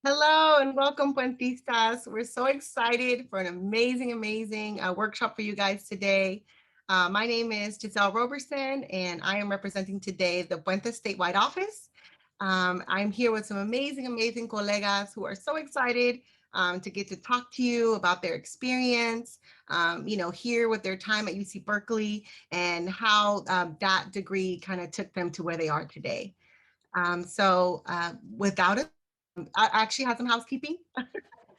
Hello and welcome, Puentistas. We're so excited for an amazing workshop for you guys today. My name is Giselle Roberson, and I am representing today the Puente statewide office. I'm here with some amazing colegas who are so excited to get to talk to you about their experience, here with their time at UC Berkeley and how that degree kind of took them to where they are today. Without it, I actually have some housekeeping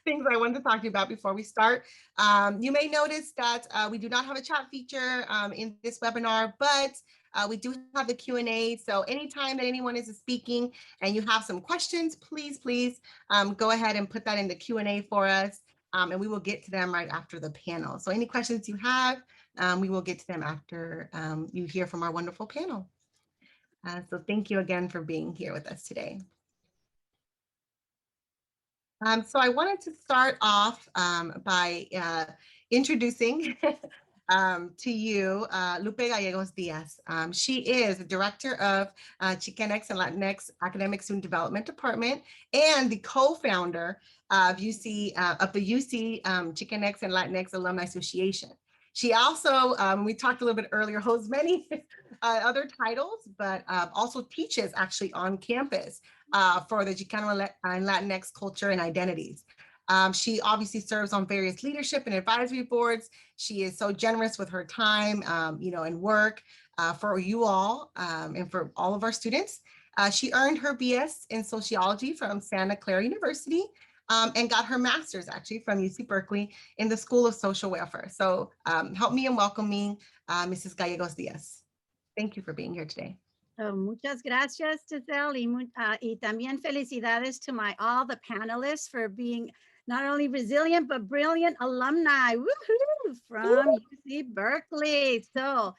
things I wanted to talk to you about before we start. You may notice that we do not have a chat feature in this webinar, but we do have the Q&A. So anytime that anyone is speaking and you have some questions, please go ahead and put that in the Q&A for us, and we will get to them right after the panel. So any questions you have, we will get to them after you hear from our wonderful panel. So thank you again for being here with us today. So I wanted to start off by introducing to you Lupe Gallegos-Diaz. She is the director of Chicanx and Latinx Academic Student Development Department and the co-founder of the UC Chicanx and Latinx Alumni Association. She also, we talked a little bit earlier, holds many other titles, but also teaches actually on campus for the Chicano and Latinx culture and identities. She obviously serves on various leadership and advisory boards. She is so generous with her time, and work for you all and for all of our students. She earned her BS in sociology from Santa Clara University and got her master's actually from UC Berkeley in the School of Social Welfare. So help me in welcoming Mrs. Gallegos-Diaz. Thank you for being here today. Muchas gracias, Giselle, y también felicidades to all the panelists for being not only resilient, but brilliant alumni from UC Berkeley. So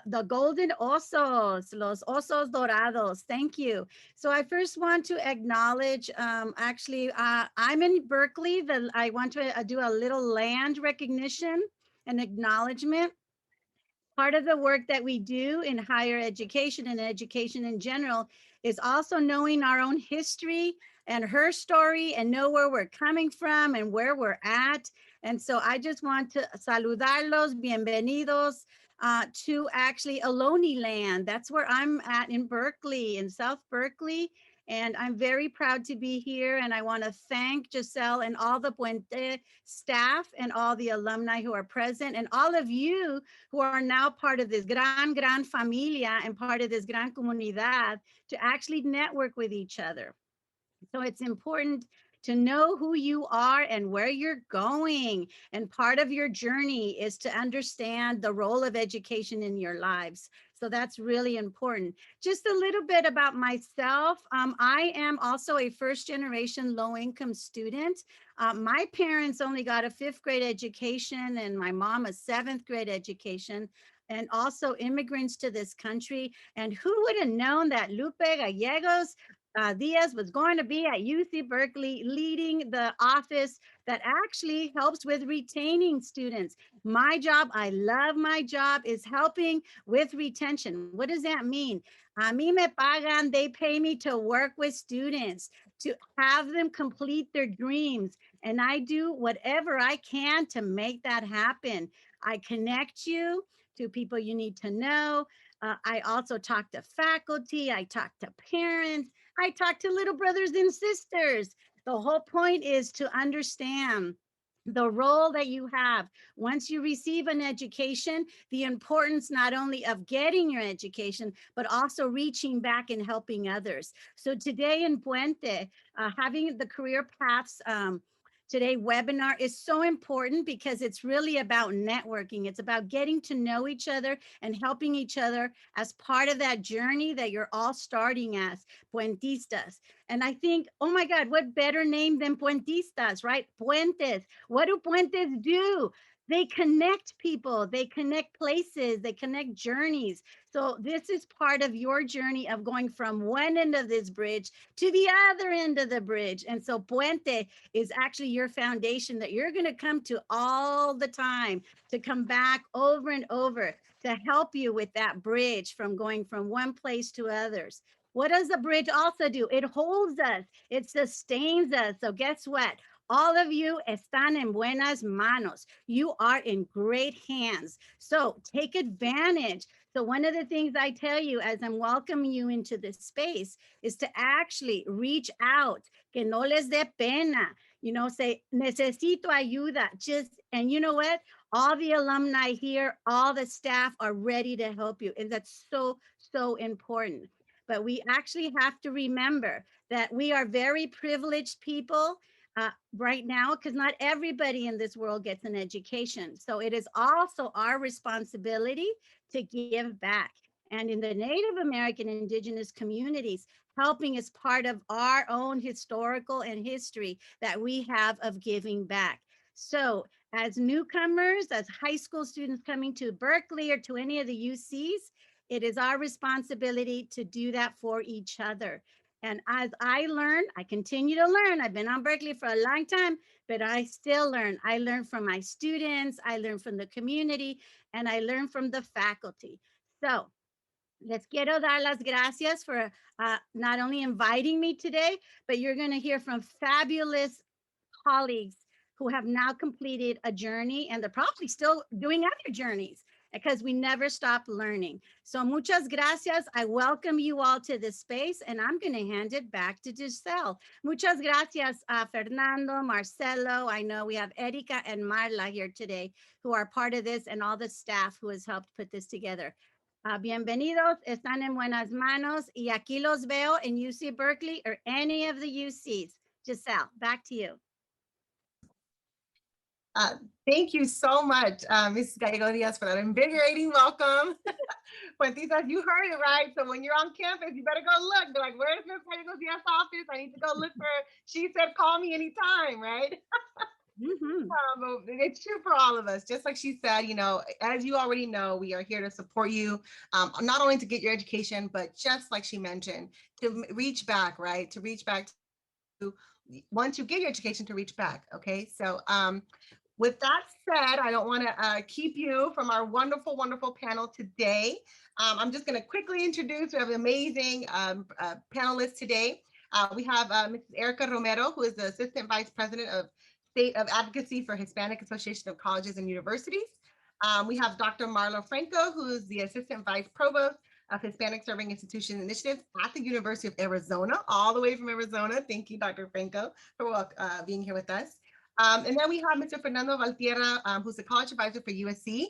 the golden osos, los osos dorados, thank you. So I first want to acknowledge, I'm in Berkeley. I want to do a little land recognition and acknowledgement. Part of the work that we do in higher education and education in general is also knowing our own history and her story and know where we're coming from and where we're at. And so I just want to saludarlos, bienvenidos to actually Ohlone land. That's where I'm at in Berkeley, in South Berkeley. And I'm very proud to be here. And I want to thank Giselle and all the Puente staff and all the alumni who are present and all of you who are now part of this gran familia and part of this gran comunidad to actually network with each other. So it's important to know who you are and where you're going. And part of your journey is to understand the role of education in your lives. So that's really important. Just a little bit about myself. I am also a first-generation low-income student. My parents only got a 5th grade education and my mom a 7th grade education, and also immigrants to this country. And who would have known that Lupe Gallegos Diaz was going to be at UC Berkeley leading the office that actually helps with retaining students. My job, I love my job, is helping with retention. What does that mean? A mí me pagan, they pay me to work with students, to have them complete their dreams. And I do whatever I can to make that happen. I connect you to people you need to know. I also talk to faculty, I talk to parents, I talk to little brothers and sisters. The whole point is to understand the role that you have once you receive an education, the importance not only of getting your education, but also reaching back and helping others. So today in Puente, having the career paths today webinar is so important because it's really about networking. It's about getting to know each other and helping each other as part of that journey that you're all starting as Puentistas. And I think, oh my God, what better name than Puentistas, right? Puentes. What do Puentes do? They connect people, they connect places, they connect journeys. So this is part of your journey of going from one end of this bridge to the other end of the bridge. And so Puente is actually your foundation that you're going to come to all the time, to come back over and over to help you with that bridge from going from one place to others. What does the bridge also do? It holds us, it sustains us. So guess what? All of you están en buenas manos. You are in great hands. So take advantage. So one of the things I tell you as I'm welcoming you into this space is to actually reach out, que no les dé pena, you know, say, necesito ayuda. Just, and you know what? All the alumni here, all the staff are ready to help you. And that's so, so important. But we actually have to remember that we are very privileged people right now, because not everybody in this world gets an education. So it is also our responsibility to give back. And in the Native American indigenous communities, helping is part of our own historical and history that we have of giving back. So as newcomers, as high school students coming to Berkeley or to any of the UCs, it is our responsibility to do that for each other. And as I learn, I continue to learn. I've been on Berkeley for a long time, but I still learn. I learn from my students, I learn from the community, and I learn from the faculty. So les quiero dar las gracias for not only inviting me today, but you're going to hear from fabulous colleagues who have now completed a journey, and they're probably still doing other journeys because we never stop learning. So muchas gracias. I welcome you all to this space, and I'm going to hand it back to Giselle. Muchas gracias, Fernando, Marcelo. I know we have Erika and Marla here today who are part of this, and all the staff who has helped put this together. Bienvenidos, están en buenas manos, y aquí los veo en UC Berkeley or any of the UCs. Giselle, back to you. Thank you so much, Mrs. Gallegos-Diaz, for that invigorating welcome. Puentizas, you heard it right. So when you're on campus, you better go look. They're like, where's Ms. Gallegos-Diaz's office? I need to go look for her. She said, call me anytime, right? It's true for all of us. Just like she said, you know, as you already know, we are here to support you, not only to get your education, but just like she mentioned, to reach back, right? To reach back to, once you get your education, to reach back. Okay, so with that said, I don't want to keep you from our wonderful, wonderful panel today. I'm just going to quickly introduce, we have amazing panelists today. We have Mrs. Erica Romero, who is the Assistant Vice President of State of Advocacy for Hispanic Association of Colleges and Universities. We have Dr. Marla Franco, who is the Assistant Vice Provost of Hispanic Serving Institution Initiatives at the University of Arizona, all the way from Arizona. Thank you, Dr. Franco, for being here with us. And then we have Mr. Fernando Valtierra, who's the college advisor for USC,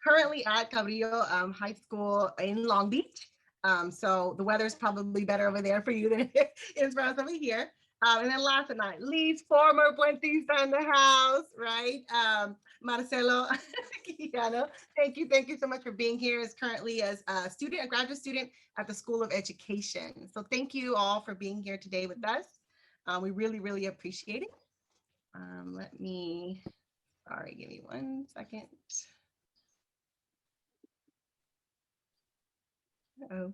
currently at Cabrillo High School in Long Beach. So the weather is probably better over there for you than it is for us over here. And then last but not least, former Puentista in the house, right? Marcelo Quijano. Thank you so much for being here. Is currently as a student, a graduate student at the School of Education. So thank you all for being here today with us. We really, really appreciate it. Let me, sorry, give me 1 second. Oh,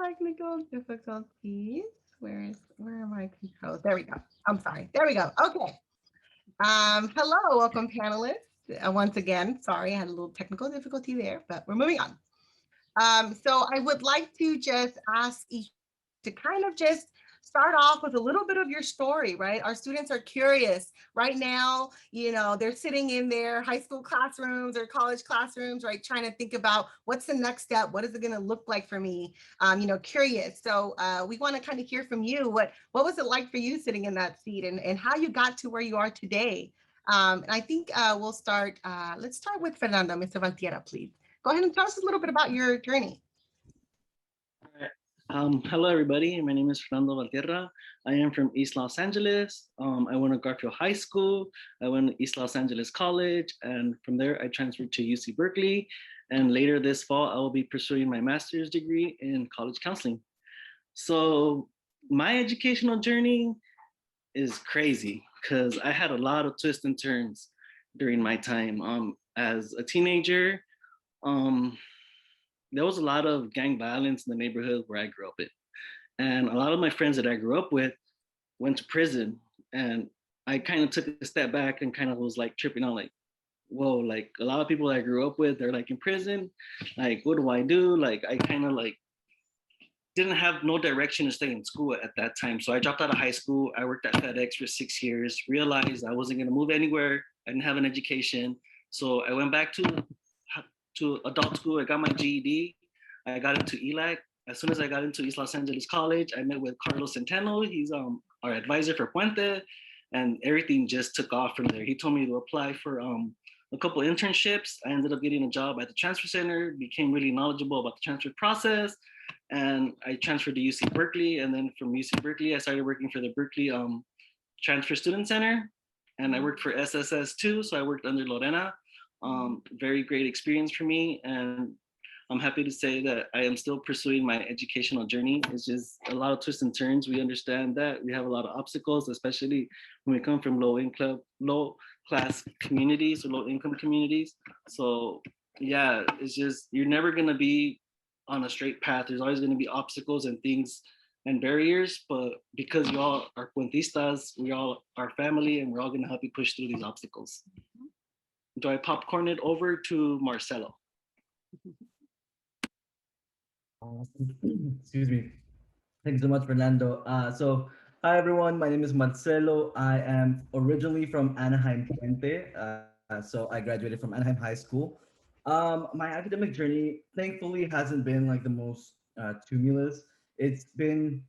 technical difficulties. Where are my controls? There we go. I'm sorry. There we go. Okay. Hello, welcome panelists. Once again, sorry, I had a little technical difficulty there, but we're moving on. So I would like to just ask each to kind of just start off with a little bit of your story, right? Our students are curious right now, you know, they're sitting in their high school classrooms or college classrooms, right? Trying to think about what's the next step? What is it going to look like for me? You know, curious. So we want to kind of hear from you. What was it like for you sitting in that seat and how you got to where you are today? And I think we'll start, let's start with Fernando, Mr. Valtierra, please. Go ahead and tell us a little bit about your journey. Hello, everybody. My name is Fernando Valtierra. I am from East Los Angeles. I went to Garfield High School. I went to East Los Angeles College. And from there, I transferred to UC Berkeley. And later this fall, I will be pursuing my master's degree in college counseling. So my educational journey is crazy because I had a lot of twists and turns during my time. As a teenager, there was a lot of gang violence in the neighborhood where I grew up in. And a lot of my friends that I grew up with went to prison. And I kind of took a step back and kind of was like tripping on like, whoa, like a lot of people that I grew up with, they're like in prison. Like, what do I do? Like, I kind of like didn't have no direction to stay in school at that time. So I dropped out of high school. I worked at FedEx for 6 years, realized I wasn't gonna move anywhere. I didn't have an education. So I went back to adult school. I got my GED. I got into ELAC. As soon as I got into East Los Angeles College, I met with Carlos Centeno. He's our advisor for Puente, and everything just took off from there. He told me to apply for a couple internships. I ended up getting a job at the transfer center, became really knowledgeable about the transfer process, and I transferred to UC Berkeley. And then from UC Berkeley, I started working for the Berkeley Transfer Student Center, and I worked for SSS too. So I worked under Lorena. Very great experience for me, and I'm happy to say that I am still pursuing my educational journey. It's just a lot of twists and turns. We understand that we have a lot of obstacles, especially when we come from low class communities or low income communities. So yeah, it's just, you're never gonna be on a straight path. There's always gonna be obstacles and things and barriers, but because you all are Puentistas, we all are family, and we're all gonna help you push through these obstacles. Do I popcorn it over to Marcelo? Excuse me. Thanks so much, Fernando. So, hi everyone. My name is Marcelo. I am originally from Anaheim, Puente. So I graduated from Anaheim High School. My academic journey, thankfully, hasn't been like the most tumultuous. It's been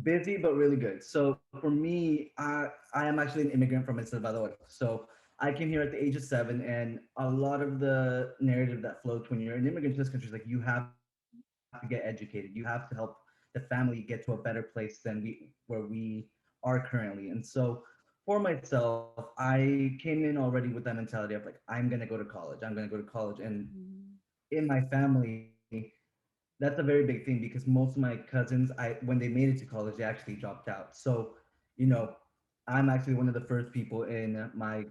busy but really good. So for me, I am actually an immigrant from El Salvador. So I came here at the age of 7, and a lot of the narrative that floats when you're an immigrant to this country is like, you have to get educated. You have to help the family get to a better place than where we are currently. And so for myself, I came in already with that mentality of like, I'm gonna go to college. I'm gonna go to college. And in my family, that's a very big thing because most of my cousins, when they made it to college, they actually dropped out. So, you know, I'm actually one of the first people in my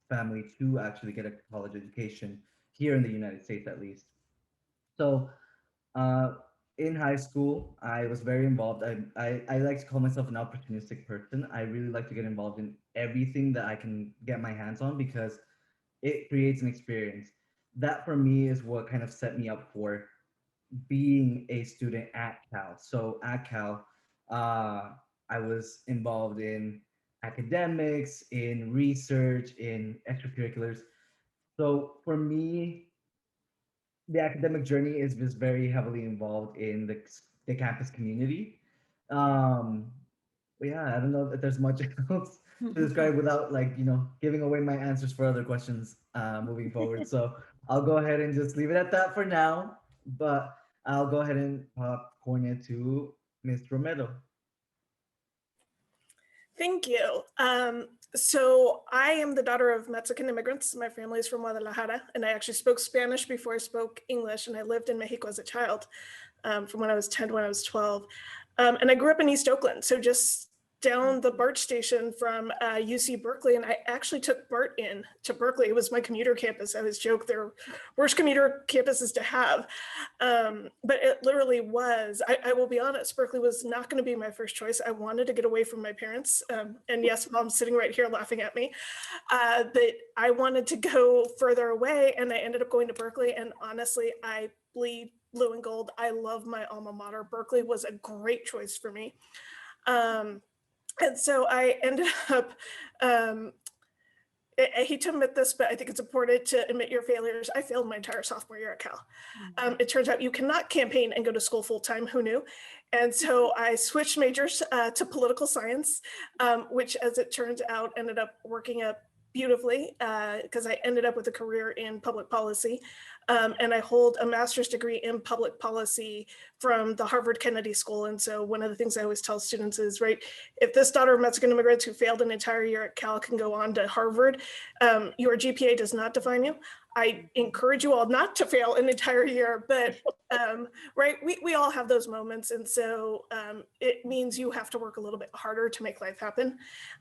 family to actually get a college education here in the United States, at least. So uh, in high school, I was very involved. I like to call myself an opportunistic person. I really like to get involved in everything that I can get my hands on because it creates an experience. That for me is what kind of set me up for being a student at Cal. So at Cal, I was involved in academics, in research, in extracurriculars. So for me, the academic journey is just very heavily involved in the campus community. Um, but yeah, I don't know if there's much else to describe without like, giving away my answers for other questions moving forward. So I'll go ahead and just leave it at that for now, but I'll go ahead and popcorn it to Ms. Romero. Thank you. So I am the daughter of Mexican immigrants. My family is from Guadalajara, and I actually spoke Spanish before I spoke English, and I lived in Mexico as a child from when I was 10 to when I was 12. And I grew up in East Oakland, so just down the BART station from UC Berkeley, and I actually took BART in to Berkeley. It was my commuter campus. I always joke they're worst commuter campuses to have, but it literally was. I will be honest, Berkeley was not going to be my first choice. I wanted to get away from my parents, and yes, Mom's sitting right here laughing at me, but I wanted to go further away, and I ended up going to Berkeley, and honestly, I bleed blue and gold. I love my alma mater. Berkeley was a great choice for me. And so I ended up, I hate to admit this, but I think it's important to admit your failures. I failed my entire sophomore year at Cal. It turns out you cannot campaign and go to school full time, who knew? And so I switched majors to political science, which as it turns out ended up working out beautifully because I ended up with a career in public policy. And I hold a master's degree in public policy from the Harvard Kennedy School. And so one of the things I always tell students is, right, if this daughter of Mexican immigrants who failed an entire year at Cal can go on to Harvard, your GPA does not define you. I encourage you all not to fail an entire year, but right, we all have those moments. And so it means you have to work a little bit harder to make life happen.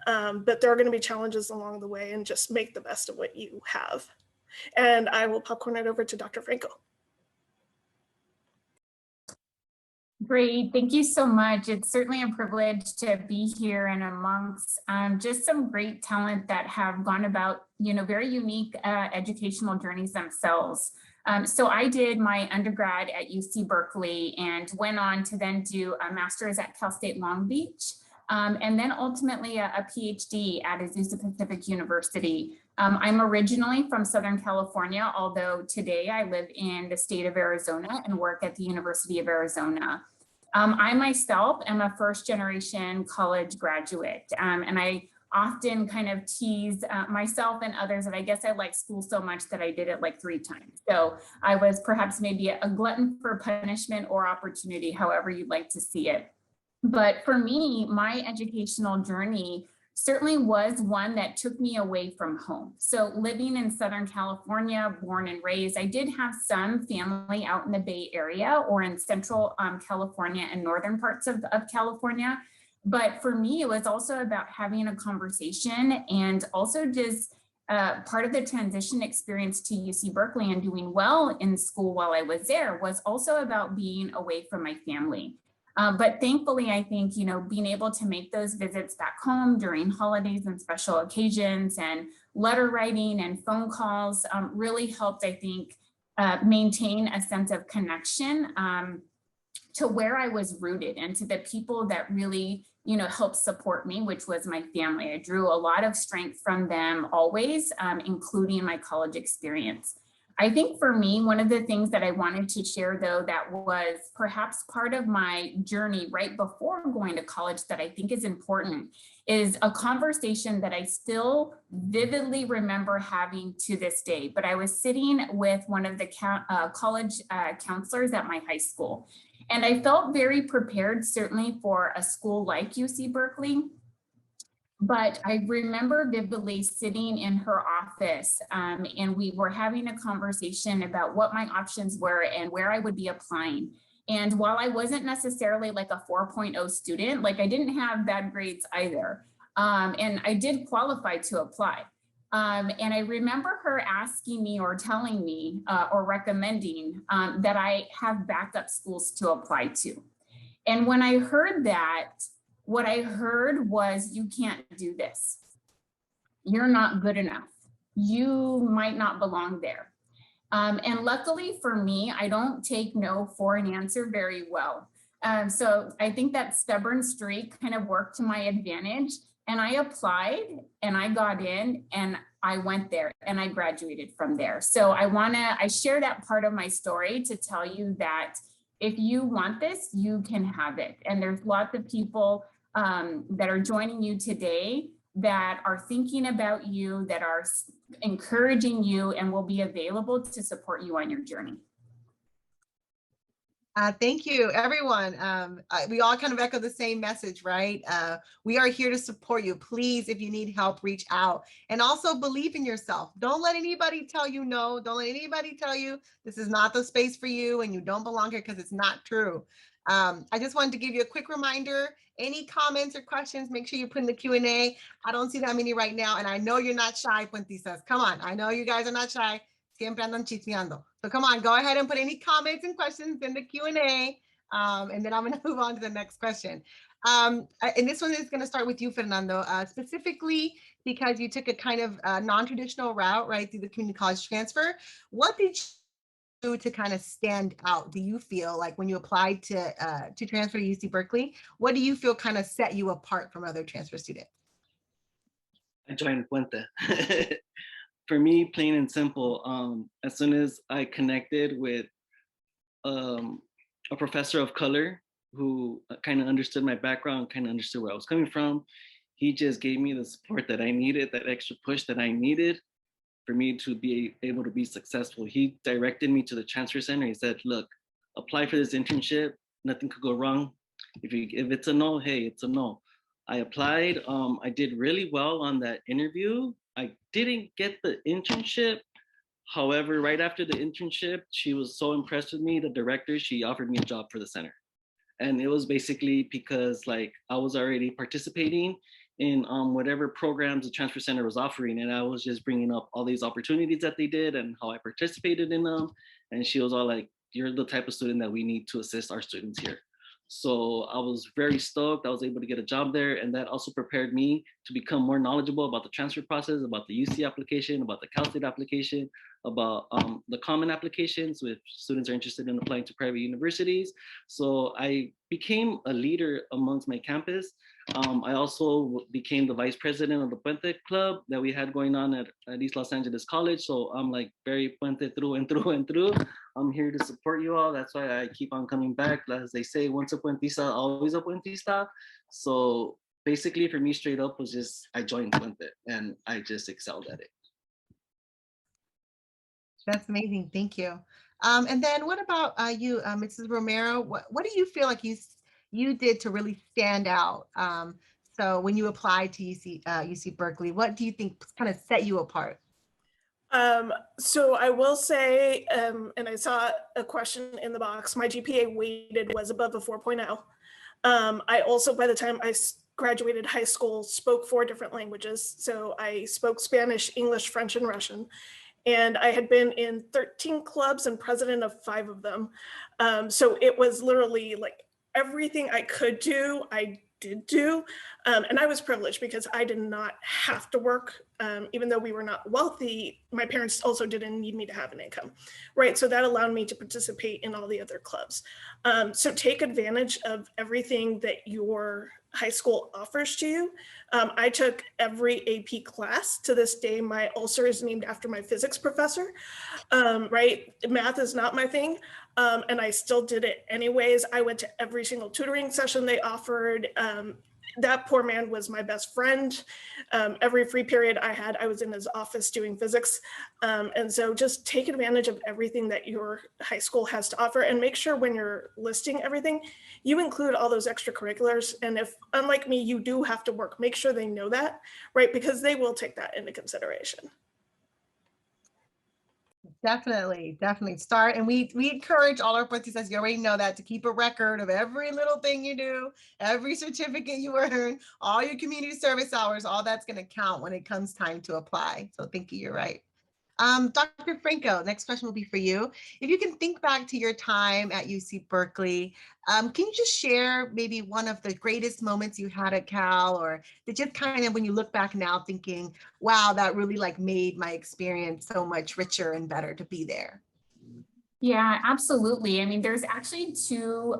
But there are gonna be challenges along the way, and just make the best of what you have. And I will popcorn it over to Dr. Franco. Great, thank you so much. It's certainly a privilege to be here and amongst just some great talent that have gone about, very unique educational journeys themselves. So I did my undergrad at UC Berkeley and went on to then do a master's at Cal State Long Beach, and then ultimately a PhD at Azusa Pacific University. I'm originally from Southern California, although today I live in the state of Arizona and work at the University of Arizona. I myself am a first-generation college graduate, and I often kind of tease myself and others that I guess I liked school so much that I did it like 3 times. So I was perhaps maybe a glutton for punishment or opportunity, however you'd like to see it. But for me, my educational journey certainly was one that took me away from home. So living in Southern California, born and raised, I did have some family out in the Bay Area or in Central California and northern parts of California. But for me, it was also about having a conversation and also just part of the transition experience to UC Berkeley and doing well in school while I was there was also about being away from my family. But thankfully, I think, being able to make those visits back home during holidays and special occasions and letter writing and phone calls really helped, I think, maintain a sense of connection to where I was rooted and to the people that really, helped support me, which was my family. I drew a lot of strength from them always, including my college experience. I think for me, one of the things that I wanted to share, though, that was perhaps part of my journey right before going to college that I think is important is a conversation that I still vividly remember having to this day. But I was sitting with one of the college counselors at my high school, and I felt very prepared, certainly for a school like UC Berkeley. But I remember vividly sitting in her office and we were having a conversation about what my options were and where I would be applying. And while I wasn't necessarily like a 4.0 student, like I didn't have bad grades either. And I did qualify to apply. And I remember her asking me or telling me or recommending that I have backup schools to apply to. And when I heard that, what I heard was, you can't do this. You're not good enough. You might not belong there. And luckily for me, I don't take no for an answer very well. So I think that stubborn streak kind of worked to my advantage. And I applied and I got in and I went there and I graduated from there. So I share that part of my story to tell you that if you want this, you can have it. And there's lots of people that are joining you today that are thinking about you, that are encouraging you and will be available to support you on your journey. Thank you, everyone. We all kind of echo the same message, right? We are here to support you. Please, if you need help, reach out. And also believe in yourself. Don't let anybody tell you no. Don't let anybody tell you this is not the space for you and you don't belong here, because it's not true. I just wanted to give you a quick reminder. Any comments or questions, make sure you put in the Q&A. I don't see that many right now. And I know you're not shy, Puentistas. Come on. I know you guys are not shy. Siempre andan chismeando. So come on, go ahead and put any comments and questions in the Q&A. And then I'm going to move on to the next question. And this one is going to start with you, Fernando, specifically because you took a kind of non-traditional route, right, through the community college transfer. What did you do to kind of stand out? Do you feel like when you applied to transfer to UC Berkeley, what do you feel kind of set you apart from other transfer students? I joined Puente. For me, plain and simple, as soon as I connected with a professor of color who kind of understood my background, kind of understood where I was coming from, he just gave me the support that I needed, that extra push that I needed for me to be able to be successful. He directed me to the transfer center. He said, look, apply for this internship. Nothing could go wrong. If it's a no, hey, it's a no. I applied. I did really well on that interview. I didn't get the internship. However, right after the internship, she was so impressed with me, the director, she offered me a job for the center. And it was basically because like I was already participating in whatever programs the transfer center was offering. And I was just bringing up all these opportunities that they did and how I participated in them. And she was all like, you're the type of student that we need to assist our students here. So I was very stoked. I was able to get a job there, and that also prepared me to become more knowledgeable about the transfer process, about the UC application, about the Cal State application, about the common applications if students are interested in applying to private universities. So I became a leader amongst my campus. I also became the vice president of the Puente club that we had going on at East Los Angeles College. So I'm like very Puente through and through and through. I'm here to support you all. That's why I keep on coming back. As they say, once a Puentista, always a Puentista. So basically for me, straight up was just, I joined Puente and I just excelled at it. That's amazing. Thank you. And then what about you, Mrs. Romero? What do you feel like you did to really stand out? So when you applied to UC Berkeley, what do you think kind of set you apart? So I will say, and I saw a question in the box, my GPA weighted was above a 4.0. I also, by the time I graduated high school, spoke 4 different languages. So I spoke Spanish, English, French, and Russian. And I had been in 13 clubs and president of 5 of them. So it was literally like everything I could do, I did do. And I was privileged because I did not have to work. Even though we were not wealthy, my parents also didn't need me to have an income, right? So that allowed me to participate in all the other clubs. So take advantage of everything that your high school offers to you. I took every AP class. To this day, my ulcer is named after my physics professor, right? Math is not my thing. And I still did it anyways. I went to every single tutoring session they offered. That poor man was my best friend. Every free period I had, I was in his office doing physics. And so just take advantage of everything that your high school has to offer, and make sure when you're listing everything, you include all those extracurriculars. And if, unlike me, you do have to work, make sure they know that, right? Because they will take that into consideration. Definitely start. And we encourage all our participants, you already know that, to keep a record of every little thing you do, every certificate you earn, all your community service hours, all that's going to count when it comes time to apply. So thank you, you're right. Dr. Franco, next question will be for you. If you can think back to your time at UC Berkeley, can you just share maybe one of the greatest moments you had at Cal, or that just kind of when you look back now thinking, wow, that really like made my experience so much richer and better to be there? Yeah, absolutely. I mean, there's actually 2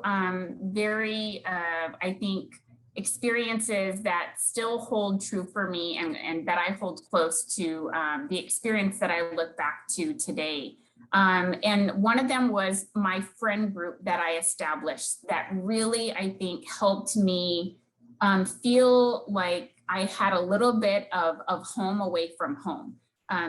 very, I think, experiences that still hold true for me and that I hold close to the experience that I look back to today. And one of them was my friend group that I established that really, I think, helped me feel like I had a little bit of home away from home.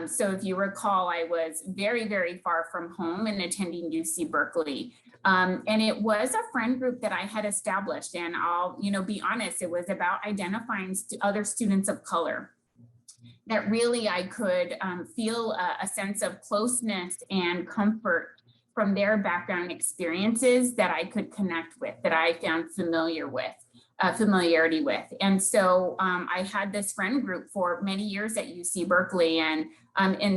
So if you recall, I was very, very far from home and attending UC Berkeley. And it was a friend group that I had established, and I'll, be honest, it was about identifying other students of color that really I could feel a sense of closeness and comfort from their background experiences that I could connect with, that I found familiarity with. And so I had this friend group for many years at UC Berkeley, and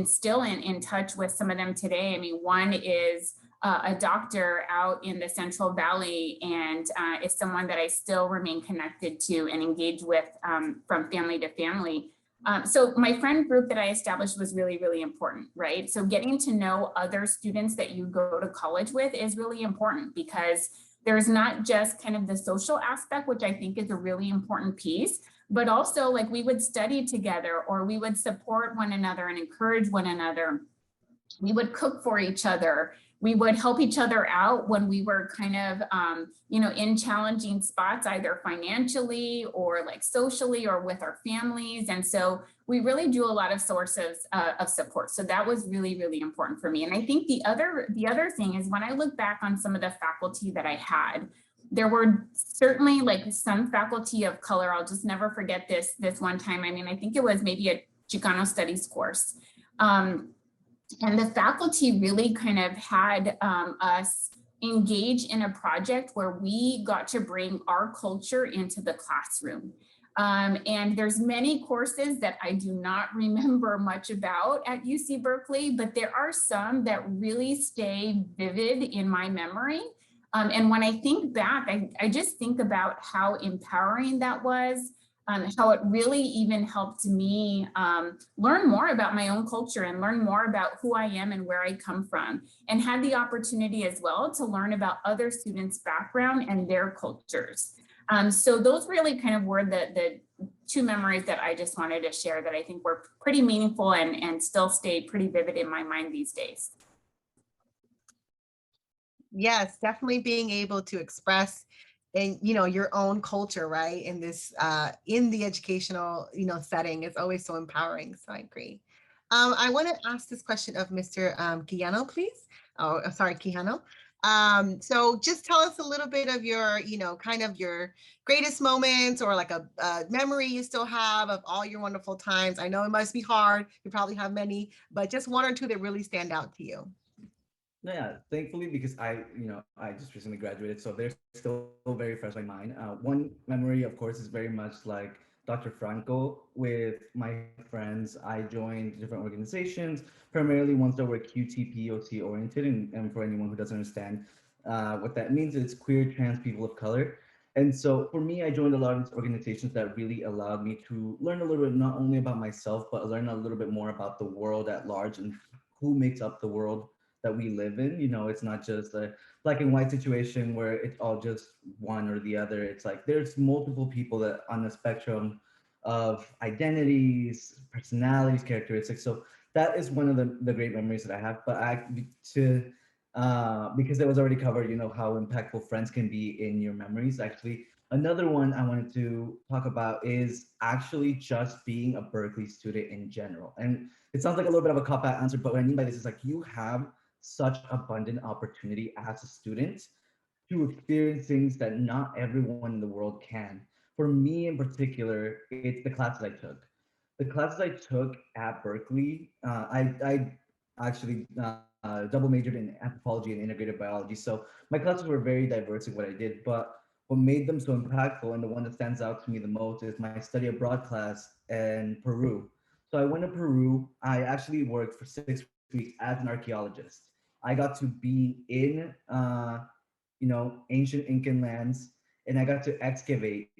still in touch with some of them today. I mean, one is a doctor out in the Central Valley, and is someone that I still remain connected to and engage with from family to family. So my friend group that I established was really, really important, right? So getting to know other students that you go to college with is really important, because there's not just kind of the social aspect, which I think is a really important piece, but also like we would study together, or we would support one another and encourage one another. We would cook for each other. We would help each other out when we were kind of, in challenging spots, either financially or like socially or with our families. And so we really do a lot of sources of support. So that was really, really important for me. And I think the other thing is, when I look back on some of the faculty that I had, there were certainly like some faculty of color. I'll just never forget this one time. I mean, I think it was maybe a Chicano studies course. And the faculty really kind of had us engage in a project where we got to bring our culture into the classroom. And there's many courses that I do not remember much about at UC Berkeley, but there are some that really stay vivid in my memory. And when I think back, I just think about how empowering that was, how it really even helped me learn more about my own culture and learn more about who I am and where I come from, and had the opportunity as well to learn about other students' background and their cultures. So those really kind of were the two memories that I just wanted to share that I think were pretty meaningful and still stay pretty vivid in my mind these days. Yes, definitely being able to express in, you know, your own culture, right? In this, in the educational, you know, setting is always so empowering. So I agree. I want to ask this question of Mr. Quijano, please. Oh, sorry, Quijano. So just tell us a little bit of your, you know, kind of your greatest moments, or like a memory you still have of all your wonderful times. I know it must be hard. You probably have many, but just one or two that really stand out to you. Yeah, thankfully, because I just recently graduated, so they're still very fresh in my mind. One memory, of course, is very much like Dr. Franco. With my friends, I joined different organizations, primarily ones that were QTPOC oriented. And for anyone who doesn't understand what that means, it's queer, trans, people of color. And so for me, I joined a lot of these organizations that really allowed me to learn a little bit, not only about myself, but learn a little bit more about the world at large and who makes up the world that we live in. You know, it's not just a black and white situation where it's all just one or the other. It's like there's multiple people that on the spectrum of identities, personalities, characteristics. So that is one of the great memories that I have. But because it was already covered, you know, how impactful friends can be in your memories. Actually, another one I wanted to talk about is actually just being a Berkeley student in general. And it sounds like a little bit of a cop-out answer, but what I mean by this is like you have such abundant opportunity as a student to experience things that not everyone in the world can. For me in particular, it's the classes I took. The classes I took at Berkeley, I actually double majored in anthropology and integrated biology. So my classes were very diverse in what I did, but what made them so impactful, and the one that stands out to me the most, is my study abroad class in Peru. So I went to Peru. I actually worked for 6 weeks as an archaeologist. I got to be in, ancient Incan lands, and I got to excavate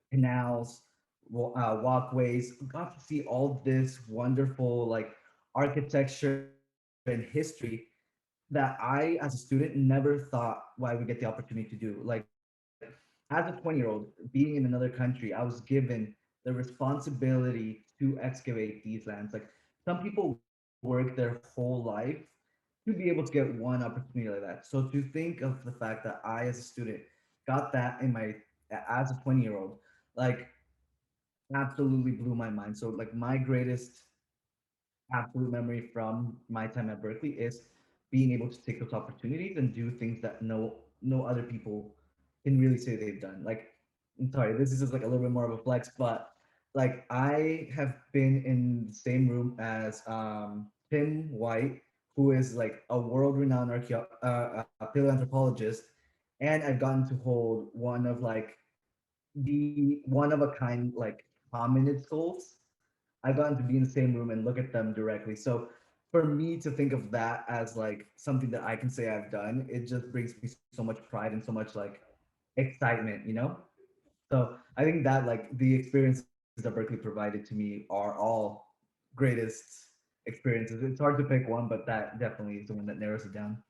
canals, walkways. Got to see all this wonderful like architecture and history that I, as a student, never thought I would get the opportunity to do. Like as a 20-year-old being in another country, I was given the responsibility to excavate these lands. Like some people work their whole life to be able to get one opportunity like that. So to think of the fact that I, as a student, got that in my as a 20-year-old, like absolutely blew my mind. So like my greatest absolute memory from my time at Berkeley is being able to take those opportunities and do things that no other people can really say they've done. Like, I'm sorry, this is just like a little bit more of a flex, but like I have been in the same room as Tim White, who is like a world-renowned paleoanthropologist, and I've gotten to hold one of like the one of a kind like hominid skulls. I've gotten to be in the same room and look at them directly. So for me to think of that as like something that I can say I've done, it just brings me so much pride and so much like excitement, you know? So I think that like the experiences that Berkeley provided to me are all greatest experiences. It's hard to pick one, but that definitely is the one that narrows it down.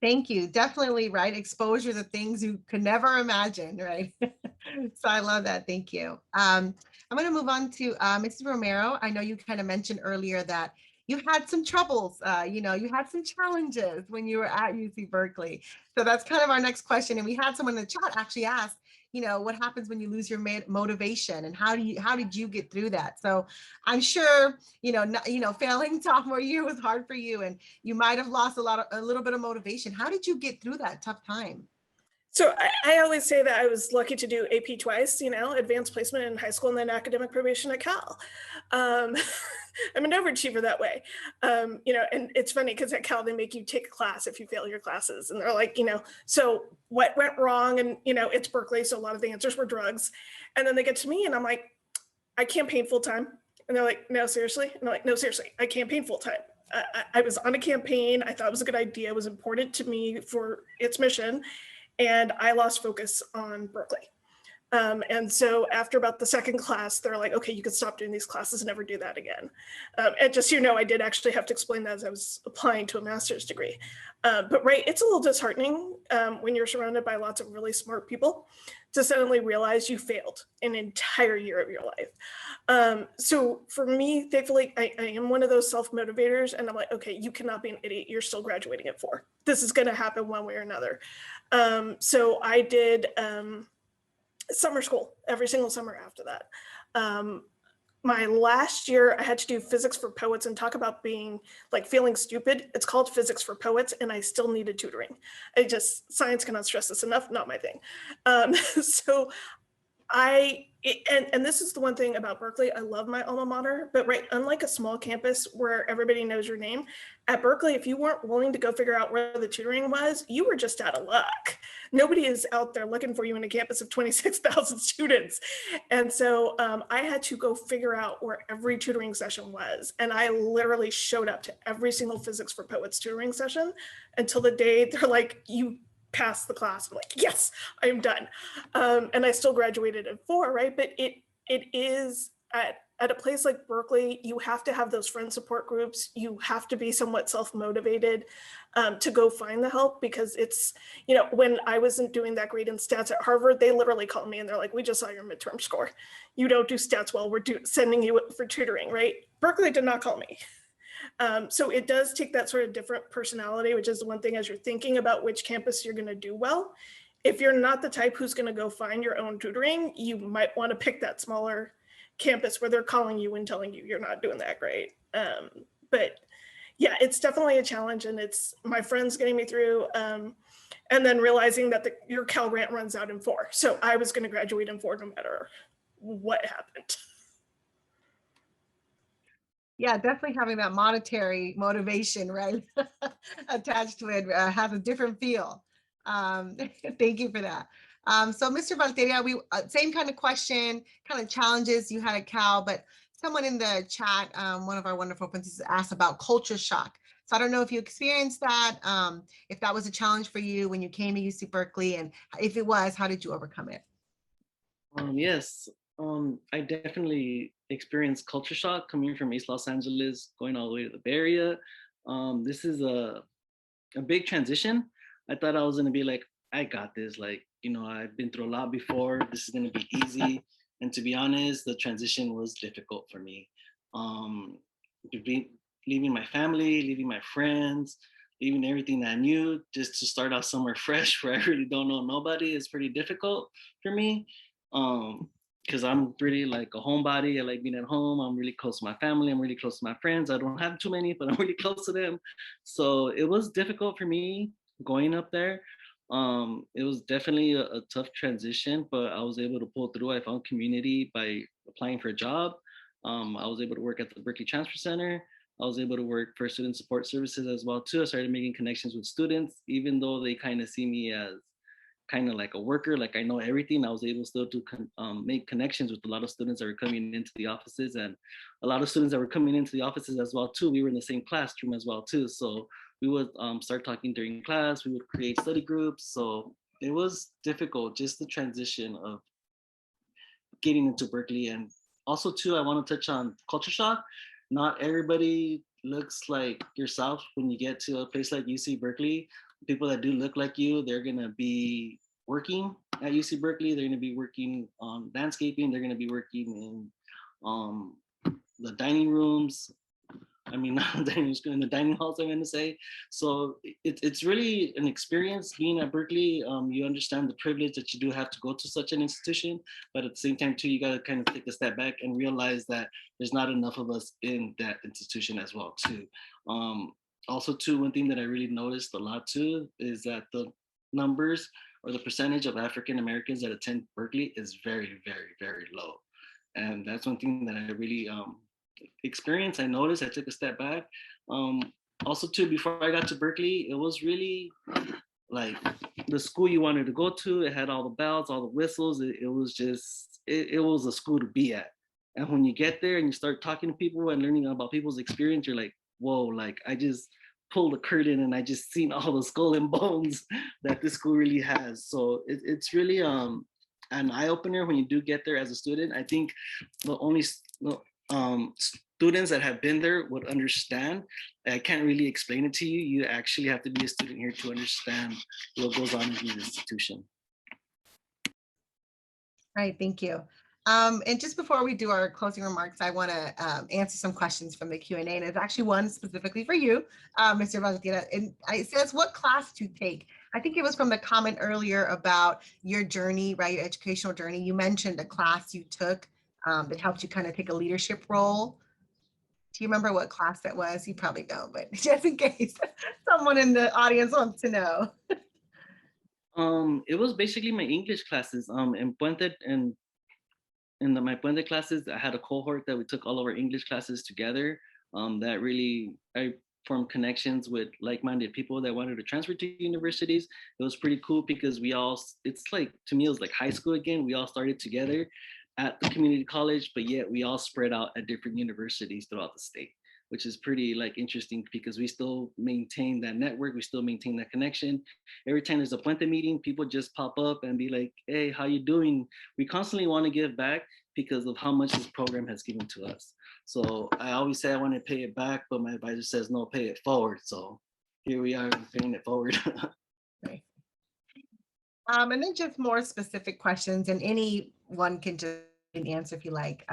Thank you. Definitely, right? Exposure to things you could never imagine, right? So I love that. Thank you. I'm going to move on to Mrs. Romero. I know you kind of mentioned earlier that you had some troubles, you had some challenges when you were at UC Berkeley. So that's kind of our next question. And we had someone in the chat actually ask, what happens when you lose your motivation, and how did you get through that? So I'm sure, failing sophomore year was hard for you, and you might have lost a little bit of motivation. How did you get through that tough time? So I always say that I was lucky to do AP twice, advanced placement in high school and then academic probation at Cal. I'm an overachiever that way, and it's funny because at Cal, they make you take a class if you fail your classes. And they're like, so what went wrong? And, it's Berkeley, so a lot of the answers were drugs. And then they get to me and I'm like, I campaign full time. And they're like, no, seriously? And I'm like, no, seriously, I campaign full time. I was on a campaign. I thought it was a good idea. It was important to me for its mission. And I lost focus on Berkeley. And so after about the second class, they're like, okay, you can stop doing these classes and never do that again. And just, you know, I did actually have to explain that as I was applying to a master's degree. But right, it's a little disheartening when you're surrounded by lots of really smart people to suddenly realize you failed an entire year of your life. So for me, thankfully, I am one of those self-motivators, and I'm like, okay, you cannot be an idiot. You're still graduating at 4. This is gonna happen one way or another. So I did summer school every single summer after that. My last year, I had to do physics for poets, and talk about being like feeling stupid. It's called physics for poets, and I still needed tutoring. Science cannot stress this enough, not my thing. So and this is the one thing about Berkeley, I love my alma mater, but right, unlike a small campus where everybody knows your name, at Berkeley, if you weren't willing to go figure out where the tutoring was, you were just out of luck. Nobody is out there looking for you in a campus of 26,000 students. And so I had to go figure out where every tutoring session was. And I literally showed up to every single Physics for Poets tutoring session until the day they're like, you passed the class. I'm like, yes, I'm done. And I still graduated at 4, right? But it is at a place like Berkeley, you have to have those friend support groups. You have to be somewhat self-motivated to go find the help, because it's, you know, when I wasn't doing that great in stats at Harvard, they literally called me and they're like, we just saw your midterm score. You don't do stats well, we're sending you for tutoring, right? Berkeley did not call me. So it does take that sort of different personality, which is the one thing as you're thinking about which campus you're going to do well. If you're not the type who's going to go find your own tutoring, you might want to pick that smaller campus where they're calling you and telling you you're not doing that great. But yeah, it's definitely a challenge, and it's my friends getting me through, and then realizing that your Cal Grant runs out in 4. So I was going to graduate in 4 no matter what happened. Yeah, definitely having that monetary motivation, right, attached to it has a different feel. Thank you for that. So Mr. Valtierra, same kind of question, kind of challenges you had at Cal, but someone in the chat, one of our wonderful princesses, asked about culture shock. So I don't know if you experienced that, if that was a challenge for you when you came to UC Berkeley, and if it was, how did you overcome it? Yes, I definitely experienced culture shock coming from East Los Angeles, going all the way to the Bay Area. This is a big transition. I thought I was gonna be like, I got this, like, you know, I've been through a lot before, this is gonna be easy. And to be honest, the transition was difficult for me. Leaving my family, leaving my friends, leaving everything that I knew, just to start out somewhere fresh where I really don't know nobody is pretty difficult for me. Because I'm pretty like a homebody. I like being at home. I'm really close to my family. I'm really close to my friends. I don't have too many, but I'm really close to them. So it was difficult for me going up there. It was definitely a tough transition, but I was able to pull through. I found community by applying for a job. I was able to work at the Berkeley Transfer Center. I was able to work for student support services as well too. I started making connections with students, even though they kind of see me as kind of like a worker, like I know everything. I was able still to make connections with a lot of students that were coming into the offices, and a lot of students that were coming into the offices as well too. We were in the same classroom as well too. So we would start talking during class. We would create study groups. So it was difficult, just the transition of getting into Berkeley. And also too, I want to touch on culture shock. Not everybody looks like yourself when you get to a place like UC Berkeley. People that do look like you, they're gonna be working at UC Berkeley. They're gonna be working on landscaping. They're gonna be working in the dining rooms. I mean, not the dining rooms, in the dining halls, I'm gonna say. So it's really an experience being at Berkeley. You understand the privilege that you do have to go to such an institution, but at the same time too, you gotta kind of take a step back and realize that there's not enough of us in that institution as well too. Also too, one thing that I really noticed a lot too is that the numbers or the percentage of African Americans that attend Berkeley is very, very, very low. And that's one thing that I really experienced. I noticed, I took a step back. Also too, before I got to Berkeley, it was really like the school you wanted to go to. It had all the bells, all the whistles. It was just, it was a school to be at. And when you get there and you start talking to people and learning about people's experience, you're like, whoa, like I just pulled the curtain and I just seen all the skull and bones that this school really has. So it's really an eye opener when you do get there as a student. I think the only students that have been there would understand. I can't really explain it to you. You actually have to be a student here to understand what goes on in this institution. Right, thank you. And just before we do our closing remarks, I want to answer some questions from the Q&A, and it's actually one specifically for you, Mr. Valtierra. And it says, what class to take? I think it was from the comment earlier about your journey, right, your educational journey. You mentioned a class you took that helped you kind of take a leadership role. Do you remember what class that was? You probably don't, but just in case someone in the audience wants to know. It was basically my English classes in Puente, and in my Puente classes, I had a cohort that we took all of our English classes together. That really, I formed connections with like-minded people that wanted to transfer to universities. It was pretty cool because we all, it's like, to me, it was like high school again. We all started together at the community college, but yet we all spread out at different universities throughout the state, which is pretty like interesting because we still maintain that network. We still maintain that connection. Every time there's a Puente meeting, people just pop up and be like, hey, how you doing? We constantly want to give back because of how much this program has given to us. So I always say I want to pay it back, but my advisor says, no, pay it forward. So here we are paying it forward. Right. And then just more specific questions, and anyone can just answer if you like.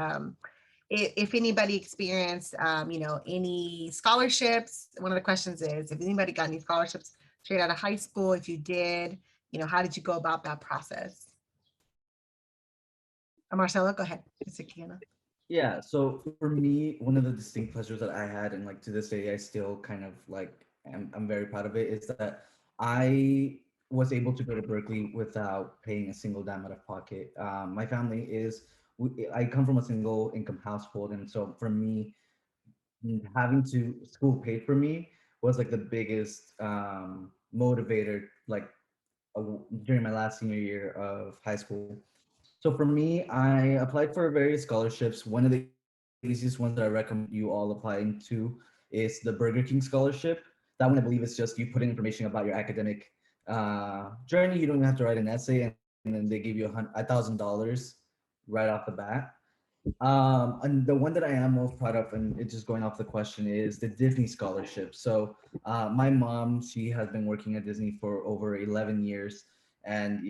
If anybody experienced, any scholarships, one of the questions is, if anybody got any scholarships straight out of high school, if you did, how did you go about that process? Marcelo, go ahead. Mr. Quijano. Yeah, so for me, one of the distinct pleasures that I had, and like to this day, I still kind of like, I'm very proud of it, is that I was able to go to Berkeley without paying a single dime out of pocket. My family is, I come from a single income household. And so for me, having to school paid for me was like the biggest motivator, like during my last senior year of high school. So for me, I applied for various scholarships. One of the easiest ones that I recommend you all applying to is the Burger King scholarship. That one, I believe, is just you put in information about your academic journey. You don't even have to write an essay, and then they give you $1,000 right off the bat. And the one that I am most proud of, and it's just going off the question, is the Disney scholarship. So my mom, she has been working at Disney for over 11 years, and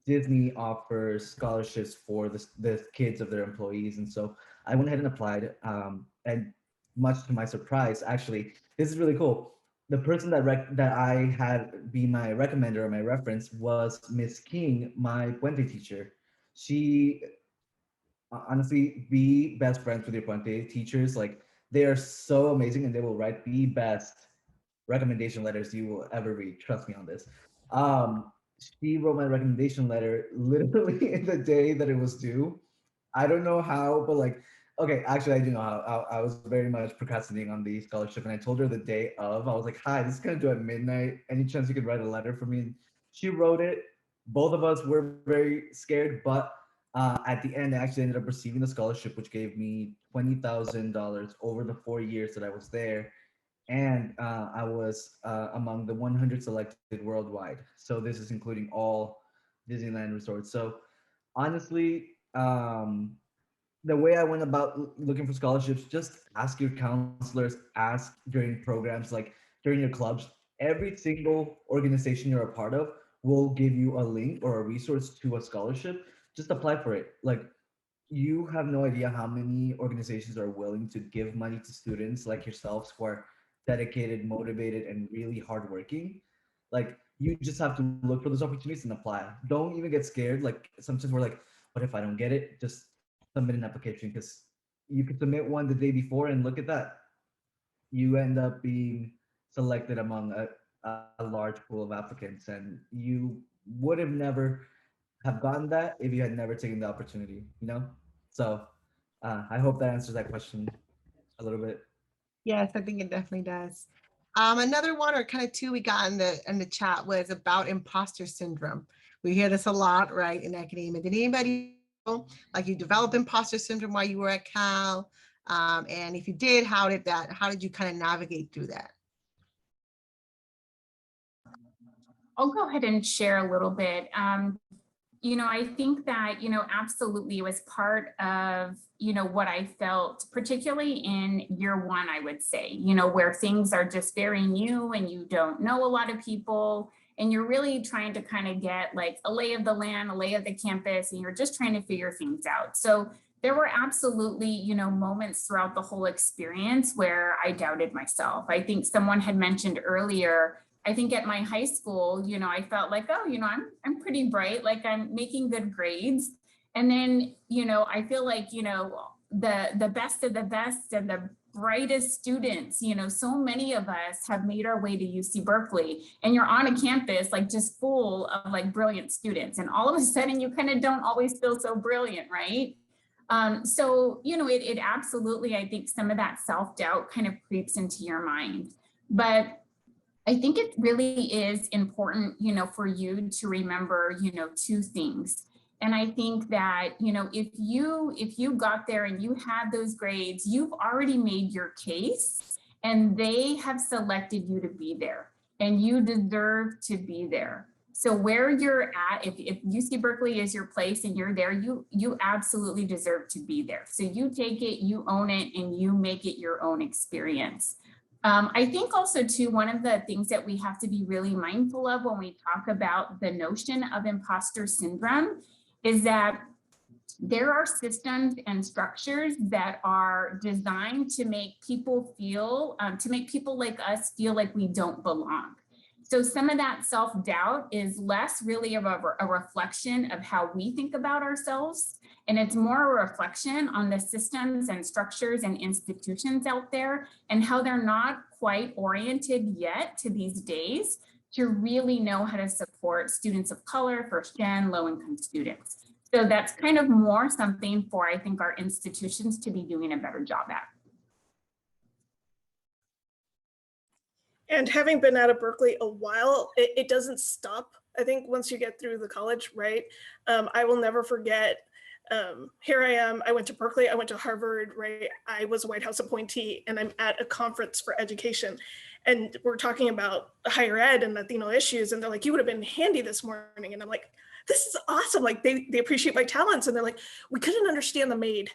Disney offers scholarships for the kids of their employees. And so I went ahead and applied. And much to my surprise, actually, this is really cool. The person that I had be my recommender or my reference was Miss King, my Puente teacher. She honestly, be best friends with your Puente teachers. Like, they are so amazing, and they will write the best recommendation letters you will ever read. Trust me on this. Um, she wrote my recommendation letter literally in the day that it was due. I don't know how, but like, okay, actually, I do know how. I was very much procrastinating on the scholarship, and I told her the day of. I was like, "Hi, this is gonna do at midnight. Any chance you could write a letter for me?" And she wrote it. Both of us were very scared, but at the end, I actually ended up receiving the scholarship, which gave me $20,000 over the 4 years that I was there, and I was among the 100 selected worldwide. So this is including all Disneyland resorts. So honestly, the way I went about looking for scholarships, just ask your counselors, ask during programs, like during your clubs. Every single organization you're a part of will give you a link or a resource to a scholarship. Just apply for it. Like, you have no idea how many organizations are willing to give money to students like yourselves who are dedicated, motivated, and really hardworking. Like, you just have to look for those opportunities and apply. Don't even get scared. Like, sometimes we're like, what if I don't get it? Just submit an application, because you could submit one the day before and look at that. You end up being selected among a large pool of applicants, and you would have never have gotten that if you had never taken the opportunity. So I hope that answers that question a little bit. Yes, I think it definitely does. Another one, or kind of two, we got in the chat was about imposter syndrome. We hear this a lot, right, in academia. Did anybody like you develop imposter syndrome while you were at Cal? And if you did, how did you kind of navigate through that? I'll go ahead and share a little bit. I think that, absolutely it was part of, what I felt, particularly in year one, I would say, where things are just very new and you don't know a lot of people and you're really trying to kind of get like a lay of the land, a lay of the campus, and you're just trying to figure things out. So there were absolutely, moments throughout the whole experience where I doubted myself. I think someone had mentioned earlier, I think at my high school, I felt like, oh, I'm pretty bright, like I'm making good grades. And then, I feel like, the best of the best and the brightest students, so many of us have made our way to UC Berkeley, and you're on a campus like just full of like brilliant students. And all of a sudden you kind of don't always feel so brilliant, right? So, it absolutely, I think some of that self-doubt kind of creeps into your mind. But I think it really is important, for you to remember, two things. And I think that, if you got there and you had those grades, you've already made your case and they have selected you to be there and you deserve to be there. So where you're at, if UC Berkeley is your place and you're there, you absolutely deserve to be there. So you take it, you own it, and you make it your own experience. I think also too, one of the things that we have to be really mindful of when we talk about the notion of imposter syndrome is that there are systems and structures that are designed to make people feel, to make people like us feel like we don't belong. So some of that self-doubt is less really of a reflection of how we think about ourselves, and it's more a reflection on the systems and structures and institutions out there and how they're not quite oriented yet to these days to really know how to support students of color, first gen, low income students. So that's kind of more something for, I think, our institutions to be doing a better job at. And having been out of Berkeley a while, it doesn't stop. I think once you get through the college, right? I will never forget, here I am, I went to Berkeley, I went to Harvard, right? I was a White House appointee and I'm at a conference for education. And we're talking about higher ed and Latino issues. And they're like, you would have been handy this morning. And I'm like, this is awesome. Like they appreciate my talents. And they're like, we couldn't understand the maid.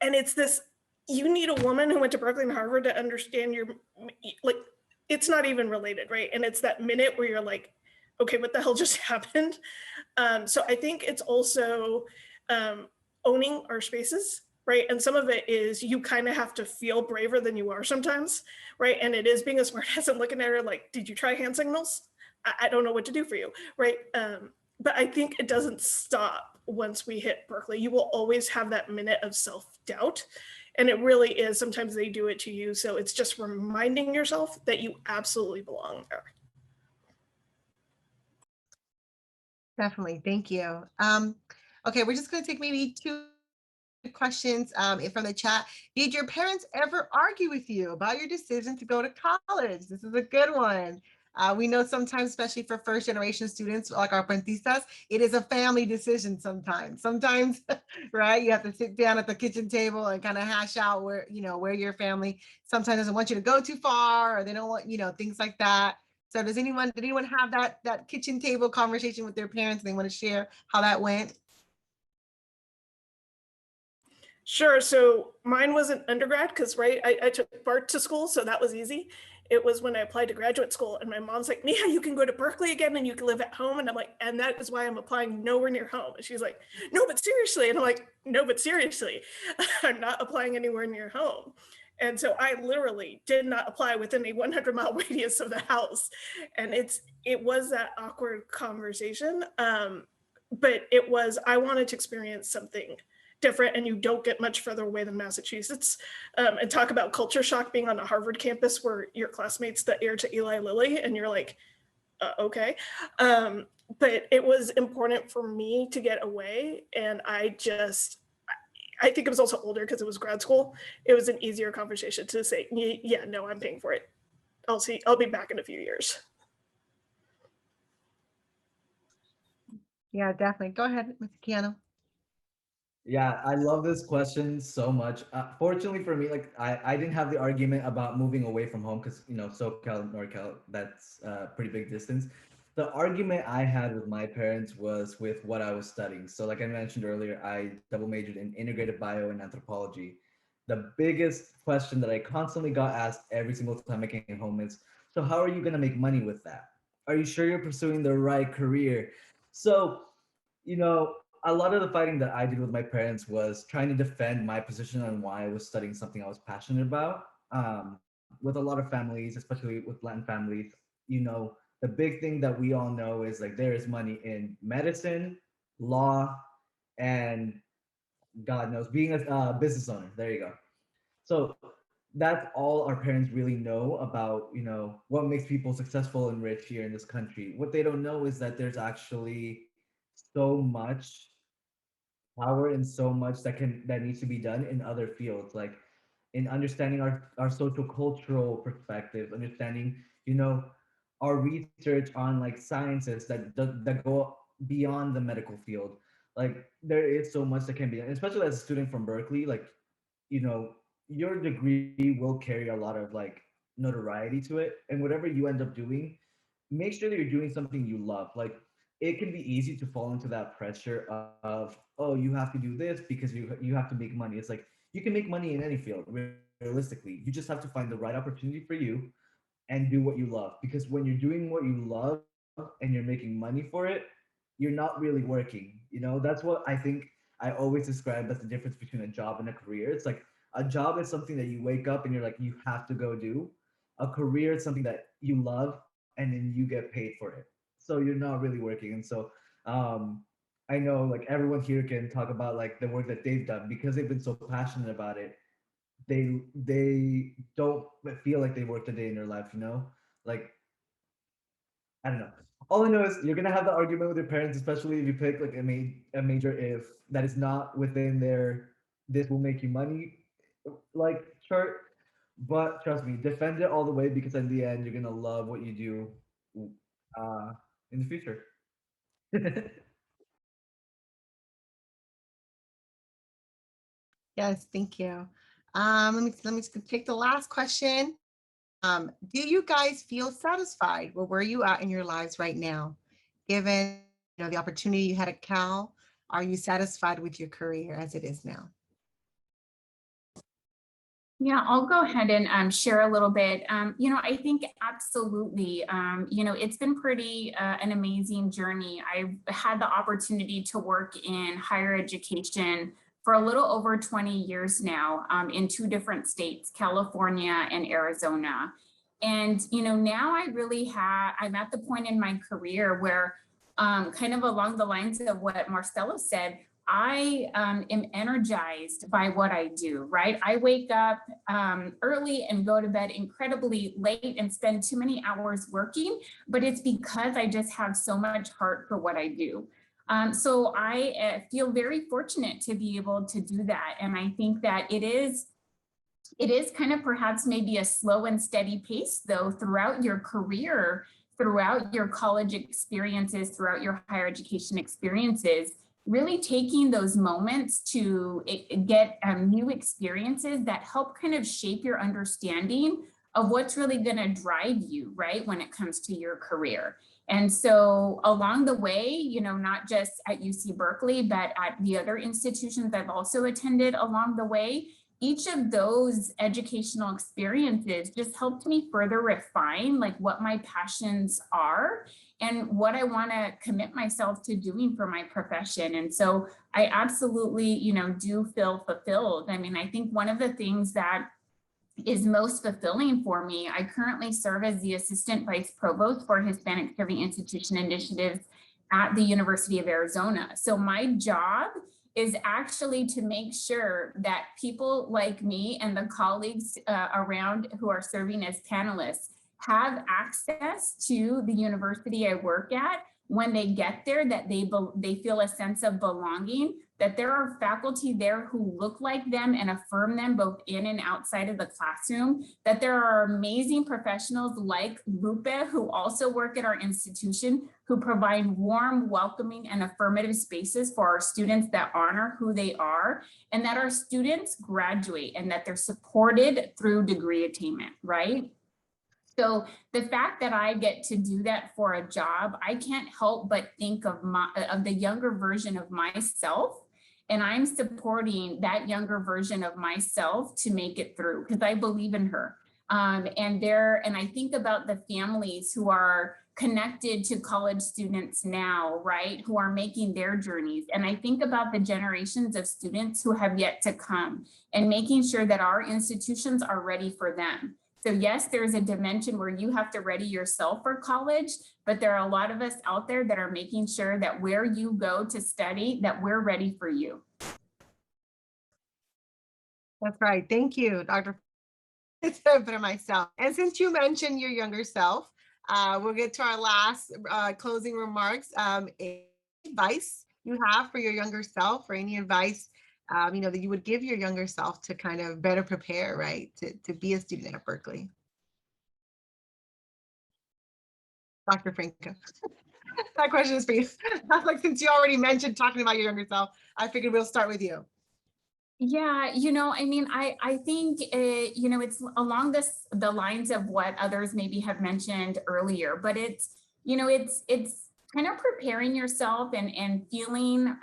And it's this, you need a woman who went to Berkeley and Harvard to understand your, like, it's not even related, right? And it's that minute where you're like, okay, what the hell just happened? So I think it's also owning our spaces, right? And some of it is you kind of have to feel braver than you are sometimes, right? And it is being a smart ass and looking at her like, did you try hand signals? I don't know what to do for you, right? But I think it doesn't stop once we hit Berkeley. You will always have that minute of self-doubt. And it really is, sometimes they do it to you. So it's just reminding yourself that you absolutely belong there. Definitely, thank you. Okay, we're just gonna take maybe 2 questions from the chat. Did your parents ever argue with you about your decision to go to college? This is a good one. We know sometimes, especially for first generation students like our Puentistas, it is a family decision sometimes. Sometimes, right, you have to sit down at the kitchen table and kind of hash out where, where your family sometimes doesn't want you to go too far, or they don't want, things like that. So did anyone have that kitchen table conversation with their parents? They want to share how that went? Sure. So mine was an undergrad because, right, I took BART to school, so that was easy. It was when I applied to graduate school and my mom's like, Mia, you can go to Berkeley again and you can live at home. And I'm like, and that is why I'm applying nowhere near home. And she's like, no, but seriously. And I'm like, no, but seriously, I'm not applying anywhere near home. And so I literally did not apply within a 100-mile radius of the house. And it was that awkward conversation. But it was, I wanted to experience something different, and you don't get much further away than Massachusetts. And talk about culture shock being on a Harvard campus where your classmates the heir to Eli Lilly, and you're like, okay. But it was important for me to get away, and I think it was also older because it was grad school. It was an easier conversation to say, yeah, no, I'm paying for it. I'll be back in a few years. Yeah, definitely. Go ahead, Mr. Quijano. Yeah, I love this question so much. Fortunately for me, like I didn't have the argument about moving away from home because SoCal, NorCal, that's a pretty big distance. The argument I had with my parents was with what I was studying. So, like I mentioned earlier, I double majored in integrated bio and anthropology. The biggest question that I constantly got asked every single time I came home is, so how are you gonna make money with that? Are you sure you're pursuing the right career? So, a lot of the fighting that I did with my parents was trying to defend my position on why I was studying something I was passionate about. With a lot of families, especially with Latin families, the big thing that we all know is like there is money in medicine, law, and God knows being a business owner. There you go. So that's all our parents really know about, what makes people successful and rich here in this country. What they don't know is that there's actually so much power and so much that needs to be done in other fields, like in understanding our social cultural perspectives, understanding our research on like sciences that go beyond the medical field. Like there is so much that can be done, especially as a student from Berkeley. Like your degree will carry a lot of like notoriety to it, and whatever you end up doing, make sure that you're doing something you love. Like it can be easy to fall into that pressure of, oh, you have to do this because you have to make money. It's like you can make money in any field realistically. You just have to find the right opportunity for you and do what you love, because when you're doing what you love and you're making money for it, you're not really working. That's what I think I always describe as the difference between a job and a career. It's like a job is something that you wake up and you're like, you have to go do. A career is something that you love and then you get paid for it. So you're not really working. And so um, I know like everyone here can talk about like the work that they've done because they've been so passionate about it. They don't feel like they worked a day in their life. Like I don't know. All I know is you're gonna have the argument with your parents, especially if you pick like a major if that is not within their this will make you money like chart. But trust me, defend it all the way because in the end you're gonna love what you do uh in the future. Yes, thank you. Let me take the last question. Do you guys feel satisfied with where you are in your lives right now? Given the opportunity you had at Cal, are you satisfied with your career as it is now? Yeah, I'll go ahead and share a little bit. I think absolutely, it's been pretty an amazing journey. I've had the opportunity to work in higher education for a little over 20 years now in 2 different states, California and Arizona. And, now I'm at the point in my career where kind of along the lines of what Marcelo said, I am energized by what I do, right? I wake up early and go to bed incredibly late and spend too many hours working, but it's because I just have so much heart for what I do. So I feel very fortunate to be able to do that. And I think that it is kind of perhaps maybe a slow and steady pace though throughout your career, throughout your college experiences, throughout your higher education experiences, really taking those moments to get new experiences that help kind of shape your understanding of what's really going to drive you, right, when it comes to your career. And so along the way, not just at UC Berkeley, but at the other institutions I've also attended along the way, each of those educational experiences just helped me further refine like what my passions are and what I want to commit myself to doing for my profession. And so I absolutely, do feel fulfilled. I mean, I think one of the things that is most fulfilling for me, I currently serve as the Assistant Vice Provost for Hispanic Serving Institution Initiatives at the University of Arizona. So my job is actually to make sure that people like me and the colleagues around who are serving as panelists have access to the university I work at when they get there, that they feel a sense of belonging, that there are faculty there who look like them and affirm them both in and outside of the classroom, that there are amazing professionals like Lupe who also work at our institution, who provide warm, welcoming, and affirmative spaces for our students that honor who they are, and that our students graduate and that they're supported through degree attainment, right? So the fact that I get to do that for a job, I can't help but think of the younger version of myself, and I'm supporting that younger version of myself to make it through because I believe in her. And I think about the families who are connected to college students now, right, who are making their journeys. And I think about the generations of students who have yet to come and making sure that our institutions are ready for them. So yes, there's a dimension where you have to ready yourself for college, but there are a lot of us out there that are making sure that where you go to study, that we're ready for you. That's right. Thank you, Dr. for myself. And since you mentioned your younger self, we'll get to our last closing remarks. Any advice you have for your younger self, or any advice that you would give your younger self to kind of better prepare, right, to be a student at Berkeley? Dr. Franco. That question is for you. Like, since you already mentioned talking about your younger self, I figured we'll start with you. Yeah, I mean, I think, it's along the lines of what others maybe have mentioned earlier, but it's kind of preparing yourself and feeling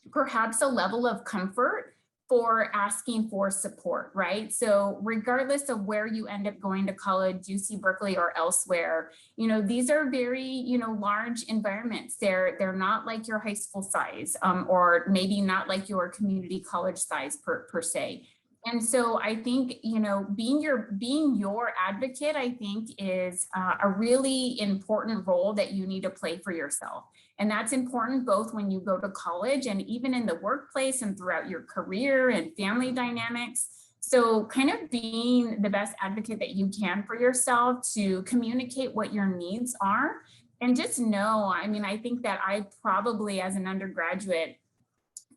perhaps a level of comfort for asking for support, right? So regardless of where you end up going to college, UC Berkeley or elsewhere, these are very, large environments. They're not like your high school size, or maybe not like your community college size per se. And so I think, being your advocate, I think is a really important role that you need to play for yourself. And that's important both when you go to college and even in the workplace and throughout your career and family dynamics. So kind of being the best advocate that you can for yourself to communicate what your needs are. And just know, I mean, I think that I probably as an undergraduate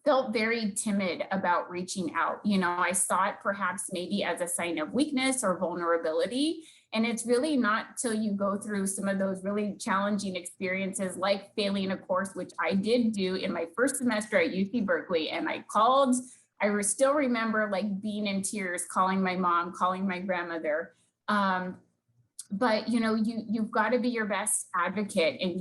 felt very timid about reaching out. I saw it perhaps maybe as a sign of weakness or vulnerability. And it's really not till you go through some of those really challenging experiences, like failing a course, which I did do in my first semester at UC Berkeley. And I still remember like being in tears, calling my mom, calling my grandmother. But you've got to be your best advocate, and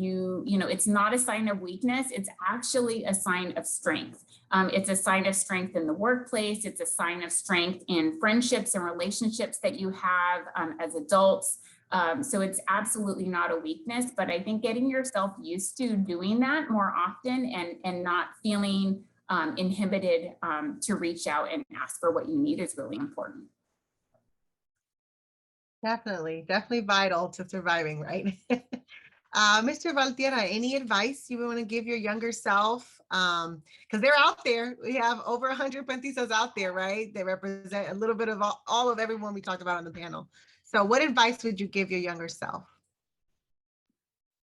it's not a sign of weakness. It's actually a sign of strength. It's a sign of strength in the workplace. It's a sign of strength in friendships and relationships that you have as adults. So it's absolutely not a weakness, but I think getting yourself used to doing that more often and not feeling inhibited to reach out and ask for what you need is really important. Definitely vital to surviving, right? Mr. Valtierra, any advice you want to give your younger self? Because they're out there. We have over 100 Puentistas out there, right? They represent a little bit of all of everyone we talked about on the panel. So what advice would you give your younger self?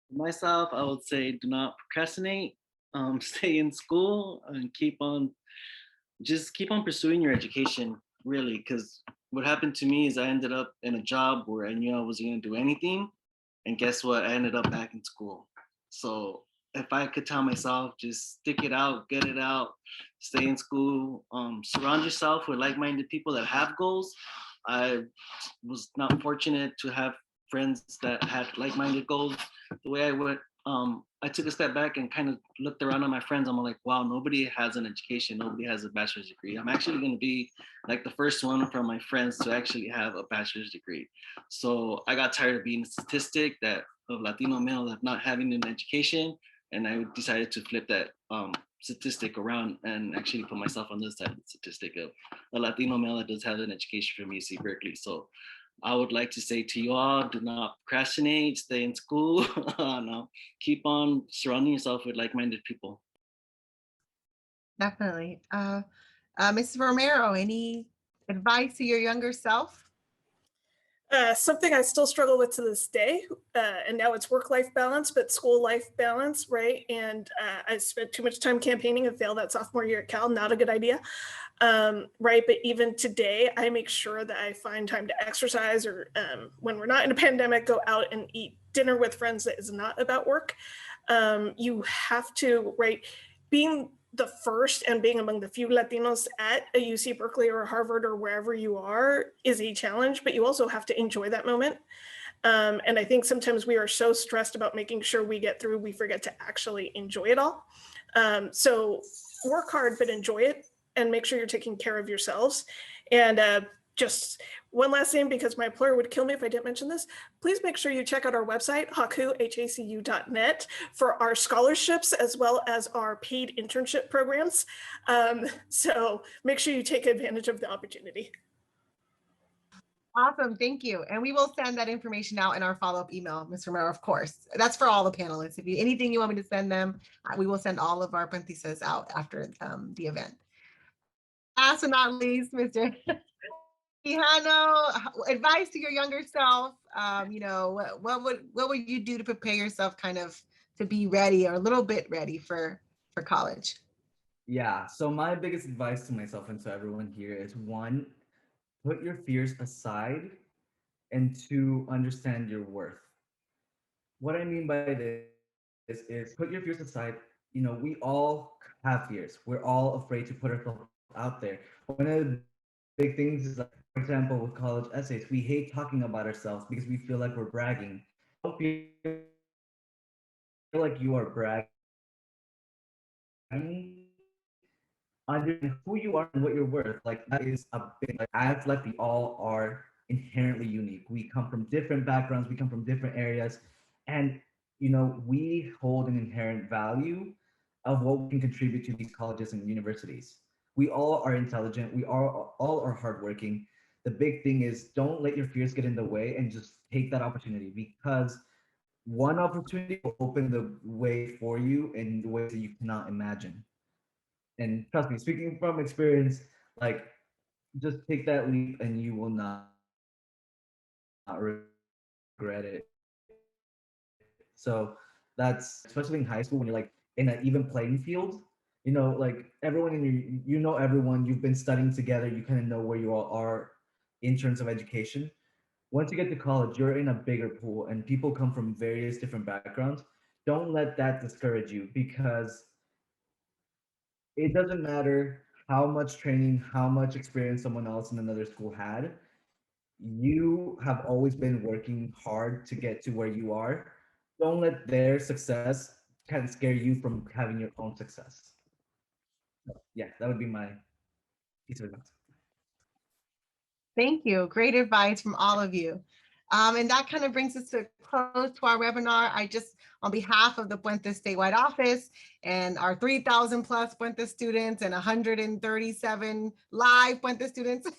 Myself, I would say do not procrastinate, stay in school and keep on pursuing your education, really, because what happened to me is I ended up in a job where I knew I wasn't going to do anything. And guess what? I ended up back in school. So if I could tell myself, just stick it out, get it out, stay in school, surround yourself with like-minded people that have goals. I was not fortunate to have friends that had like-minded goals the way I would. I took a step back and kind of looked around at my friends. I'm like, wow, nobody has an education. Nobody has a bachelor's degree. I'm actually going to be like the first one from my friends to actually have a bachelor's degree. So I got tired of being a statistic of Latino males not having an education. And I decided to flip that statistic around and actually put myself on this side of the statistic of a Latino male that does have an education from UC Berkeley. So I would like to say to you all, do not procrastinate, stay in school, no, keep on surrounding yourself with like-minded people. Definitely. Mrs. Romero, any advice to your younger self? Something I still struggle with to this day, and now it's work-life balance, but school-life balance, right? And I spent too much time campaigning and failed that sophomore year at Cal, not a good idea, right? But even today, I make sure that I find time to exercise, or when we're not in a pandemic, go out and eat dinner with friends that is not about work. You have to, right? Being the first and being among the few Latinos at a UC Berkeley or Harvard or wherever you are is a challenge, but you also have to enjoy that moment. And I think sometimes we are so stressed about making sure we get through, we forget to actually enjoy it all. So work hard, but enjoy it, and make sure you're taking care of yourselves. And just one last thing, because my employer would kill me if I didn't mention this, please make sure you check out our website, hacu.net, for our scholarships as well as our paid internship programs. So make sure you take advantage of the opportunity. Awesome, thank you. And we will send that information out in our follow-up email, Ms. Romero, of course. That's for all the panelists. If you anything you want me to send them, we will send all of our Puentistas out after the event. Last but not least, Mr. Quijano, advice to your younger self. You know, what would you do to prepare yourself kind of to be ready, or a little bit ready for college? Yeah, so my biggest advice to myself and to everyone here is, one, put your fears aside, and two, understand your worth. What I mean by this is put your fears aside. You know, we all have fears. We're all afraid to put ourselves out there. One of the big things is, like, for example, with college essays, we hate talking about ourselves because we feel like we're bragging. Don't feel like you are bragging. Understand who you are and what you're worth. Like, that is a big, like, I feel like we all are inherently unique. We come from different backgrounds, we come from different areas, and you know, we hold an inherent value of what we can contribute to these colleges and universities. We all are intelligent, we all are hardworking. The big thing is, don't let your fears get in the way, and just take that opportunity, because one opportunity will open the way for you in ways that you cannot imagine. And trust me, speaking from experience, like, just take that leap and you will not regret it. So that's, especially in high school, when you're like in an even playing field, you know, like everyone in your, you know, everyone, you've been studying together, you kind of know where you all are in terms of education. Once you get to college, you're in a bigger pool and people come from various different backgrounds. Don't let that discourage you, because it doesn't matter how much training, how much experience someone else in another school had. You have always been working hard to get to where you are. Don't let their success kind of scare you from having your own success. So, yeah, that would be my piece of advice. Thank you. Great advice from all of you. And that kind of brings us to a close to our webinar. I just, on behalf of the Puente statewide office and our 3,000 plus Puente students and 137 live Puente students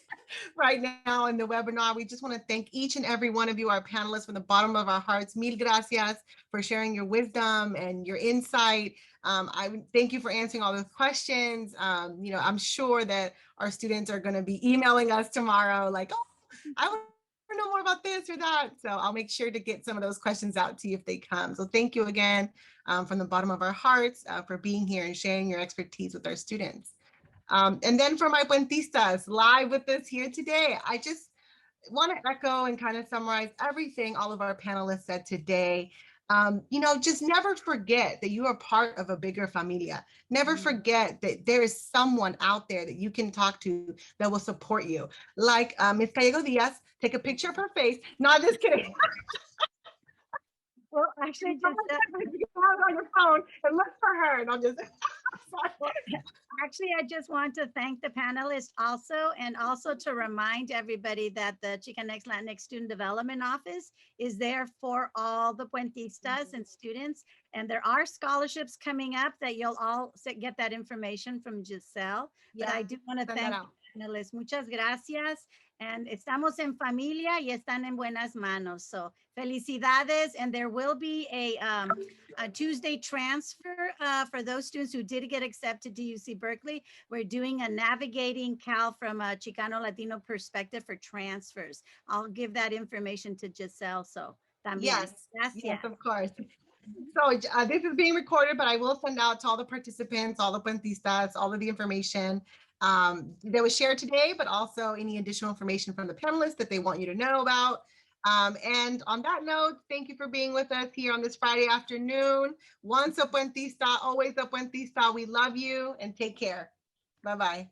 right now in the webinar, we just want to thank each and every one of you, our panelists, from the bottom of our hearts. Mil gracias for sharing your wisdom and your insight. I thank you for answering all those questions. You know, I'm sure that our students are going to be emailing us tomorrow, like, oh, I want to know more about this or that. So I'll make sure to get some of those questions out to you if they come. So thank you again from the bottom of our hearts for being here and sharing your expertise with our students. And then for my Puentistas live with us here today, I just want to echo and kind of summarize everything all of our panelists said today. You know, just never forget that you are part of a bigger familia. Never forget that there is someone out there that you can talk to that will support you. Like Ms. Gallegos-Diaz, take a picture of her face. No, I'm just kidding. Well, actually, just you have it on your phone and look for her. And I'm just actually, I just want to thank the panelists also, and also to remind everybody that the Chicanx Latinx Student Development Office is there for all the Puentistas and students. And there are scholarships coming up that you'll all get that information from Giselle. But I do want to thank panelists. Muchas gracias. And estamos en familia y están en buenas manos. So felicidades. And there will be a Tuesday transfer for those students who did get accepted to UC Berkeley. We're doing a navigating Cal from a Chicano Latino perspective for transfers. I'll give that information to Giselle. So también. Yes, Gracias. yes, of course. So this is being recorded, but I will send out to all the participants, all the Puentistas, all of the information that was shared today, but also any additional information from the panelists that they want you to know about. And on that note, thank you for being with us here on this Friday afternoon. Once a Puentista, always a Puentista. We love you and take care. Bye-bye.